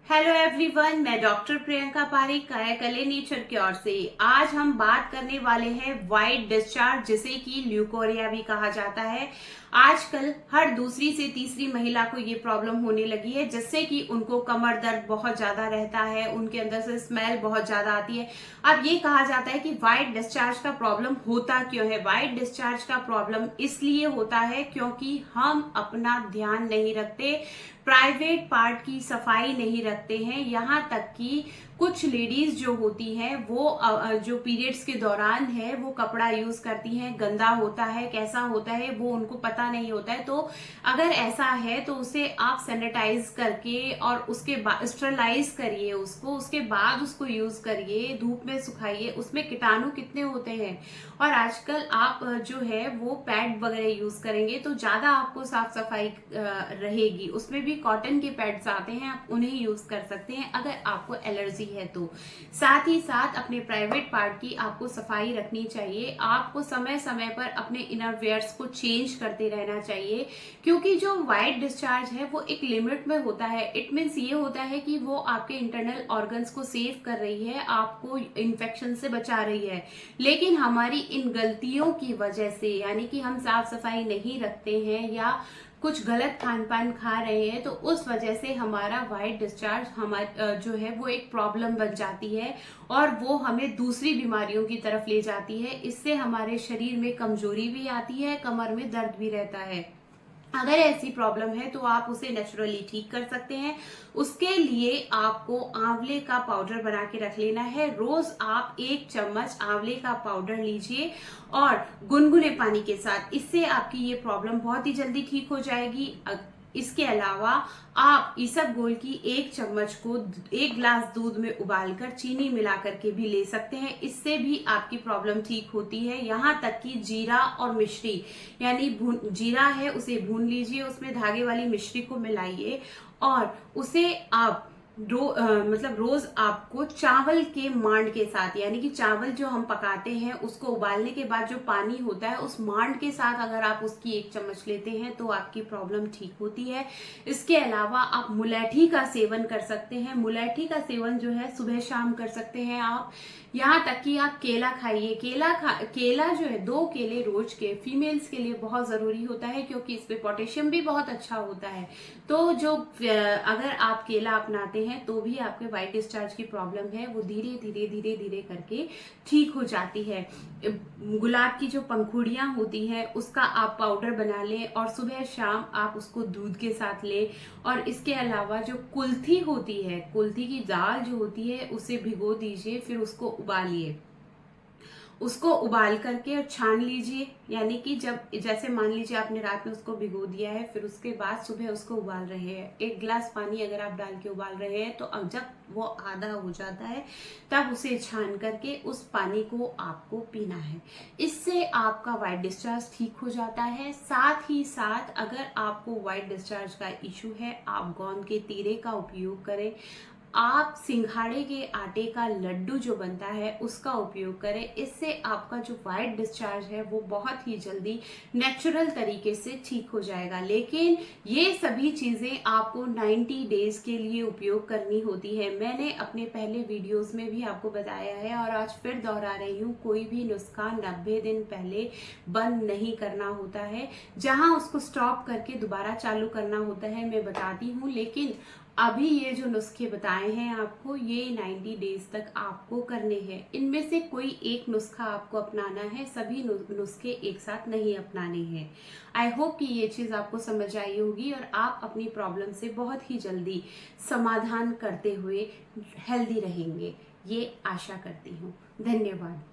Hello everyone, मैं doctor Priyanka Pareek कायाकले nature की ओर से। आज हम बात करने वाले हैं वाइट डिस्चार्ज, जिसे कि ल्यूकोरिया भी कहा जाता है। आजकल हर दूसरी से तीसरी महिला को ये प्रॉब्लम होने लगी है, जिससे कि उनको कमर दर्द बहुत ज्यादा रहता है, उनके अंदर से स्मेल बहुत ज्यादा आती है। अब ये कहा जाता है कि वाइट डिस्चार्ज का प्रॉब्लम होता क्यों है। वाइट डिस्चार्ज का प्रॉब्लम इसलिए होता है क्योंकि हम अपना ध्यान नहीं रखते, प्राइवेट पार्ट की सफाई नहीं रखते हैं। यहाँ तक कि कुछ लेडीज जो होती हैं वो जो पीरियड्स के दौरान है वो कपड़ा यूज करती हैं, गंदा होता है, कैसा होता है वो उनको पता नहीं होता है। तो अगर ऐसा है तो उसे आप सैनिटाइज करके और उसके बाद स्टरलाइज करिए उसको, उसके बाद उसको यूज करिए, धूप में सुखाइए। उसमें कीटाणु कितने होते हैं। और आजकल आप जो है वो पैड वगैरह यूज करेंगे तो ज्यादा आपको साफ सफाई रहेगी। उसमें भी कॉटन के पैड्स आते हैं, आप उन्हें यूज कर सकते हैं अगर आपको एलर्जी है तो। साथ ही साथ अपने प्राइवेट पार्ट की आपको सफाई रखनी चाहिए। आपको समय समय पर अपने इनर वेयर्स को चेंज करते रहना चाहिए, क्योंकि जो वाइट डिस्चार्ज है वो एक लिमिट में होता है। इट मीन्स ये होता है कि वो आपके इंटरनल ऑर्गन्स को सेव कर रही है, आपको इन्फेक्शन से बचा रही है। लेकिन हमारी इन गलतियों की वजह से, यानी कि हम साफ सफाई नहीं रखते हैं या कुछ गलत खान पान खा रहे हैं, तो उस वजह से हमारा वाइट डिस्चार्ज हमारा जो है वो एक प्रॉब्लम बन जाती है और वो हमें दूसरी बीमारियों की तरफ ले जाती है। इससे हमारे शरीर में कमजोरी भी आती है, कमर में दर्द भी रहता है। अगर ऐसी प्रॉब्लम है तो आप उसे नेचुरली ठीक कर सकते हैं। उसके लिए आपको आंवले का पाउडर बना के रख लेना है। रोज आप 1 चम्मच आंवले का पाउडर लीजिए और गुनगुने पानी के साथ। इससे आपकी ये प्रॉब्लम बहुत ही जल्दी ठीक हो जाएगी। इसके अलावा आप इसबगोल की 1 चम्मच को 1 गिलास दूध में उबालकर चीनी मिला करके भी ले सकते हैं। इससे भी आपकी प्रॉब्लम ठीक होती है। यहाँ तक कि जीरा और मिश्री, यानी जीरा है उसे भून लीजिए, उसमें धागे वाली मिश्री को मिलाइए और उसे आप मतलब रोज आपको चावल के मांड के साथ, यानी कि चावल जो हम पकाते हैं उसको उबालने के बाद जो पानी होता है उस मांड के साथ अगर आप उसकी 1 चम्मच लेते हैं तो आपकी प्रॉब्लम ठीक होती है। इसके अलावा आप मुलैठी का सेवन कर सकते हैं। मुलैठी का सेवन जो है सुबह शाम कर सकते हैं आप। यहाँ तक कि आप केला खाइए। केला जो है 2 केले रोज के फीमेल्स के लिए बहुत जरूरी होता है, क्योंकि इसमें पोटेशियम भी बहुत अच्छा होता है। तो जो अगर आप केला अपनाते हैं तो भी आपके वाइट डिस्चार्ज की प्रॉब्लम है वो धीरे धीरे धीरे धीरे करके ठीक हो जाती है। गुलाब की जो पंखुड़ियां होती हैं उसका आप पाउडर बना लें और सुबह शाम आप उसको दूध के साथ लें। और इसके अलावा जो कुल्थी होती है, कुल्थी की दाल जो होती है उसे भिगो दीजिए, फिर उसको उबालिए। उसको उबाल करके और छान लीजिए, यानी कि जब जैसे मान लीजिए आपने रात में उसको भिगो दिया है, फिर उसके बाद सुबह उसको उबाल रहे हैं। 1 गिलास पानी अगर आप डाल के उबाल रहे हैं तो अब जब वो आधा हो जाता है तब उसे छान करके उस पानी को आपको पीना है। इससे आपका वाइट डिस्चार्ज ठीक हो जाता है। साथ ही साथ अगर आपको वाइट डिस्चार्ज का इशू है, आप गोंद के तीरे का उपयोग करें। आप सिंघाड़े के आटे का लड्डू जो बनता है उसका उपयोग करें। इससे आपका जो वाइट डिस्चार्ज है वो बहुत ही जल्दी नेचुरल तरीके से ठीक हो जाएगा। लेकिन ये सभी चीजें आपको 90 डेज के लिए उपयोग करनी होती है। मैंने अपने पहले वीडियोस में भी आपको बताया है और आज फिर दोहरा रही हूँ, कोई भी नुस्खा 90 दिन पहले बंद नहीं करना होता है। जहां उसको स्टॉप करके दोबारा चालू करना होता है मैं बताती हूँ। लेकिन अभी ये जो नुस्खे बताए हैं आपको, ये 90 डेज तक आपको करने हैं। इनमें से कोई एक नुस्खा आपको अपनाना है, सभी नुस्खे एक साथ नहीं अपनाने हैं। आई होप कि ये चीज आपको समझ आई होगी और आप अपनी प्रॉब्लम से बहुत ही जल्दी समाधान करते हुए हेल्दी रहेंगे, ये आशा करती हूँ। धन्यवाद।